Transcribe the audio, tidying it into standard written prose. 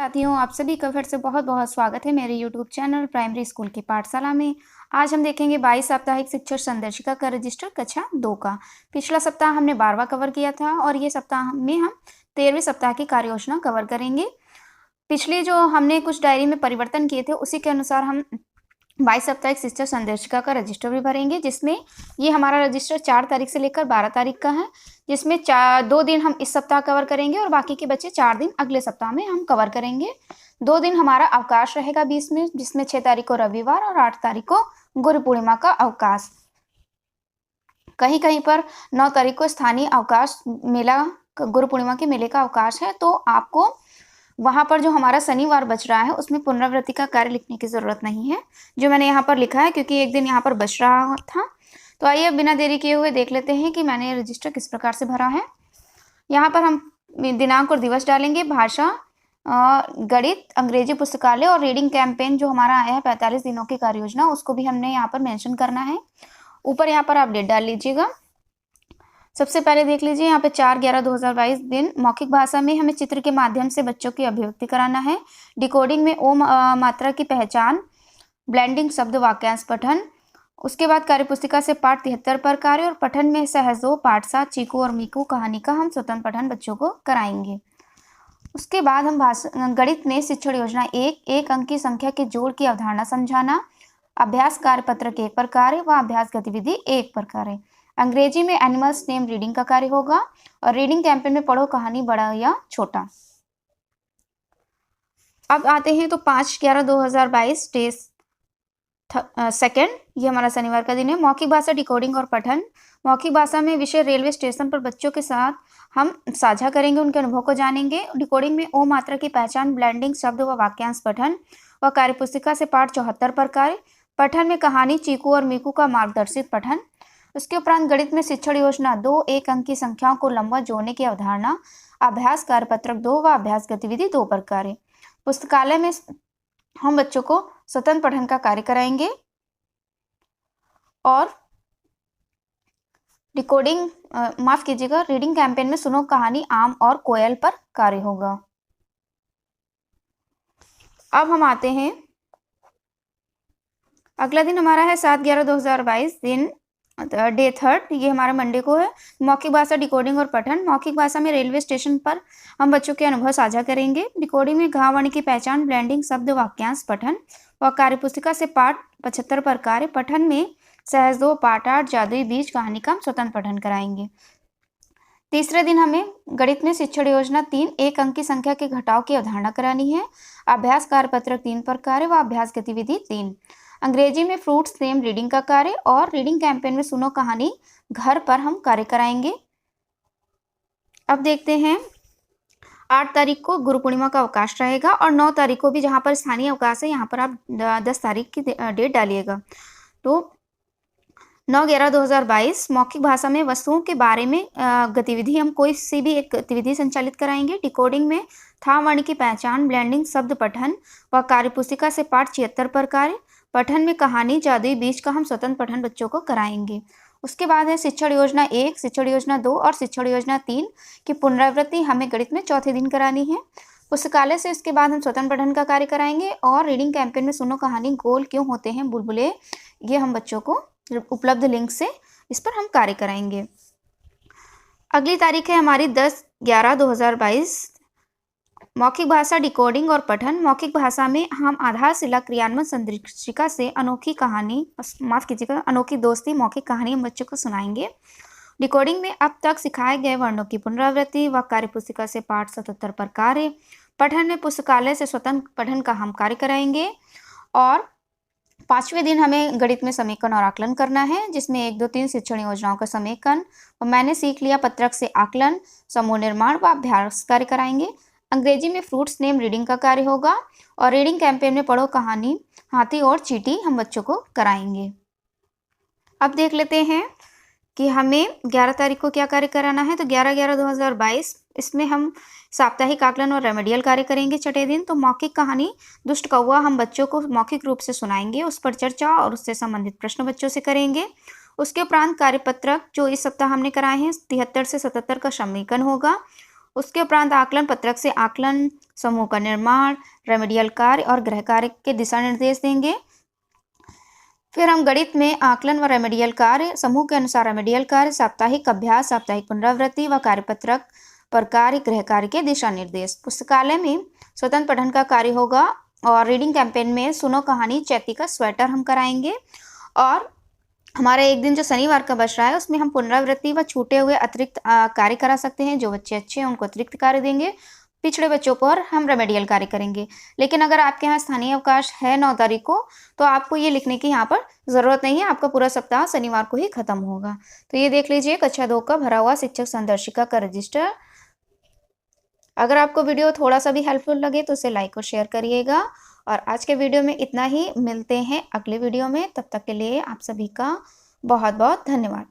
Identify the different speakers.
Speaker 1: साथियों, आप सभी का फिर से बहुत-बहुत स्वागत है मेरे यूट्यूब चैनल प्राइमरी स्कूल की पाठशाला में। आज हम देखेंगे 22 साप्ताहिक शिक्षक संदर्शिका का रजिस्टर कक्षा 2 का। पिछला सप्ताह हमने 12वां कवर किया था और ये सप्ताह में हम 13वें सप्ताह की कार्ययोजना कवर करेंगे। पिछले जो हमने कुछ डायरी में परिवर्तन किए थे, उसी के अनुसार हम 22 साप्ताहिक शिक्षक संदर्शिका का रजिस्टर भी भरेंगे, जिसमें ये हमारा रजिस्टर 4 तारीख से लेकर 12 तारीख का है, जिसमें 2 दिन हम इस सप्ताह कवर करेंगे और बाकी के बचे 4 दिन अगले सप्ताह में हम कवर करेंगे। 2 दिन हमारा अवकाश रहेगा बीच में, जिसमें 6 तारीख को रविवार और 8 तारीख को गुरु पूर्णिमा का अवकाश। कहीं कहीं पर 9 तारीख को स्थानीय अवकाश मेला, गुरु पूर्णिमा के मेले का अवकाश है, तो आपको वहाँ पर जो हमारा शनिवार बच रहा है उसमें पुनरावृत्ति का कार्य लिखने की ज़रूरत नहीं है, जो मैंने यहाँ पर लिखा है, क्योंकि एक दिन यहाँ पर बच रहा था। तो आइए अब बिना देरी किए हुए देख लेते हैं कि मैंने रजिस्टर किस प्रकार से भरा है। यहाँ पर हम दिनांक और दिवस डालेंगे, भाषा, गणित, अंग्रेजी पुस्तकालय और रीडिंग कैंपेन जो हमारा आया है 45 दिनों की कार्य योजना, उसको भी हमने यहाँ पर मेंशन करना है। ऊपर यहाँ पर आप डेट डाल लीजिएगा। सबसे पहले देख लीजिए यहाँ पे 4/11/2022 दिन मौखिक भाषा में हमें चित्र के माध्यम से बच्चों की अभिव्यक्ति कराना है। डिकोडिंग में ओ मात्रा की पहचान, ब्लेंडिंग शब्द वाक्यांश पठन। उसके बाद कार्यपुस्तिका से पाठ 73 पर कार्य और पठन में सहजो, पाठ 7, चीकू और मीकू कहानी का हम स्वतंत्र पठन बच्चों को कराएंगे। उसके बाद हम गणित में शिक्षण योजना 1 अंक की संख्या के जोड़ की अवधारणा समझाना, अभ्यास कार्य पत्रक 1 पर कार्य व अभ्यास गतिविधि 1 पर कार्य। अंग्रेजी में एनिमल्स नेम रीडिंग का कार्य होगा और रीडिंग कैंपेन में पढ़ो कहानी बड़ा या छोटा। अब आते हैं तो 5/11/2022 डे सेकेंड, ये हमारा शनिवार का दिन है। मौखिक भाषा डिकोडिंग और पठन। मौखिक भाषा में विषय रेलवे स्टेशन पर बच्चों के साथ हम साझा करेंगे, उनके अनुभव को जानेंगे। डिकोडिंग में ओ मात्रा की पहचान, ब्लेंडिंग शब्द व वाक्यांश पठन व कार्यपुस्तिका से पाठ 74 पर कार्य। पठन में कहानी चीकू और मीकू का मार्गदर्शित पठन। उसके उपरांत गणित में शिक्षण योजना 2 1 अंक की संख्याओं को लंबवत जोड़ने की अवधारणा, अभ्यास कार्यपत्रक 2 व अभ्यास गतिविधि 2 पर कार्य। पुस्तकालय में हम बच्चों को स्वतंत्र पठन का कार्य कराएंगे और डिकोडिंग माफ कीजिएगा, रीडिंग कैंपेन में सुनो कहानी आम और कोयल पर कार्य होगा। अब हम आते हैं, अगला दिन हमारा है 7/11/2022 दिन डे थर्ड, ये हमारा मंडे को है। मौखिक भाषा डिकोडिंग और पठन। मौखिक भाषा में रेलवे स्टेशन पर हम बच्चों के अनुभव साझा करेंगे। डिकोडिंग में घ वर्ण की पहचान, ब्लेंडिंग शब्द वाक्यांश पठन व कार्यपुस्तिका से पाठ 75 पर कार्य। पठन में सहज 2, पाठ 8, जादुई बीज कहानी का हम स्वतंत्र पठन कराएंगे। तीसरे दिन हमें गणित में शिक्षण योजना 3 1 अंक की संख्या के घटाव की अवधारणा करानी है। अभ्यास कार्यपत्रक 3 पर कार्य व अभ्यास गतिविधि 3। अंग्रेजी में फ्रूट्स नेम रीडिंग का कार्य और रीडिंग कैंपेन में सुनो कहानी घर पर हम कार्य कराएंगे। अब देखते हैं, 8 तारीख को गुरु पूर्णिमा का अवकाश रहेगा और 9 तारीख को भी जहाँ पर स्थानीय अवकाश है, यहाँ पर आप 10 तारीख की डेट डालिएगा। तो 9/11/2022 मौखिक भाषा में वस्तुओं के बारे में गतिविधि, हम कोई सी भी एक गतिविधि संचालित कराएंगे। डिकोडिंग में था वर्ण की पहचान, ब्लेंडिंग शब्द पठन व कार्यपुस्तिका से पाठ 76 पर कार्य। पठन में कहानी जादुई बीज का हम स्वतंत्र पठन बच्चों को कराएंगे। उसके बाद है शिक्षण योजना 1, शिक्षण योजना 2 और शिक्षण योजना 3 की पुनरावृत्ति हमें गणित में चौथे दिन करानी है। पुस्तकालय से इसके बाद हम स्वतंत्र पठन का कार्य कराएंगे और रीडिंग कैंपेन में सुनो कहानी गोल क्यों होते हैं बुलबुले, ये हम बच्चों को उपलब्ध लिंक से इस पर हम कार्य कराएंगे। अगली तारीख है हमारी 10/11/2022 मौखिक भाषा डिकोडिंग और पठन। मौखिक भाषा में हम आधारशिला क्रियान्वयन संदर्शिका से अनोखी कहानी, माफ कीजिएगा, अनोखी दोस्ती मौखिक कहानी हम बच्चों को सुनाएंगे। डिकोडिंग में अब तक सिखाए गए वर्णों की पुनरावृत्ति व कार्यपुस्तिका से पाठ 77 पर कार्य। पठन में पुस्तकालय से स्वतंत्र पठन का हम कार्य कराएंगे और 5वें दिन हमें गणित में समीकरण और आकलन करना है, जिसमें 1 2 3 शिक्षण योजनाओं का समीकरण और मैंने सीख लिया पत्रक से आकलन, समूह निर्माण व अभ्यास कार्य कराएंगे। अंग्रेजी में फ्रूट्स नेम रीडिंग का कार्य होगा और रीडिंग कैंपेन में पढ़ो कहानी हाथी और चींटी हम बच्चों को कराएंगे। अब देख लेते हैं कि हमें 11 तारीख को क्या कार्य कराना है। तो 11/11/2022 इसमें हम साप्ताहिक आकलन और रेमेडियल कार्य करेंगे छठे दिन। तो मौखिक कहानी दुष्ट कौवा हम बच्चों को मौखिक रूप से सुनाएंगे, उस पर चर्चा और उससे संबंधित प्रश्न बच्चों से करेंगे। उसके उपरांत कार्यपत्रक जो इस सप्ताह हमने कराए हैं 73 से 77 का समीकरण होगा। उसके उपरांत आकलन पत्रक से आकलन, समूह का निर्माण, रेमेडियल कार्य और गृह कार्य के दिशा निर्देश देंगे। फिर हम गणित में आकलन व रेमेडियल कार्य, समूह के अनुसार रेमेडियल कार्य, साप्ताहिक अभ्यास, साप्ताहिक पुनरावृत्ति व कार्यपत्रक पर कार्य, गृह कार्य के दिशा निर्देश। पुस्तकालय में स्वतंत्र पठन का कार्य होगा और रीडिंग कैंपेन में सुनो कहानी चैती का स्वेटर हम कराएंगे। और हमारा एक दिन जो शनिवार का बच रहा है उसमें हम पुनरावृत्ति व छूटे हुए अतिरिक्त कार्य करा सकते हैं। जो बच्चे अच्छे हैं उनको अतिरिक्त कार्य देंगे, पिछड़े बच्चों पर हम रेमेडियल कार्य करेंगे। लेकिन अगर आपके यहाँ स्थानीय अवकाश है 9 तारीख को, तो आपको ये लिखने की यहाँ पर ज़रूरत नहीं है, आपका पूरा सप्ताह शनिवार को ही खत्म होगा। तो ये देख लीजिए कक्षा 2 का भरा हुआ शिक्षक संदर्शिका का रजिस्टर। अगर आपको वीडियो थोड़ा सा भी हेल्पफुल लगे तो उसे लाइक और शेयर करिएगा। और आज के वीडियो में इतना ही, मिलते हैं अगले वीडियो में। तब तक के लिए आप सभी का बहुत बहुत धन्यवाद।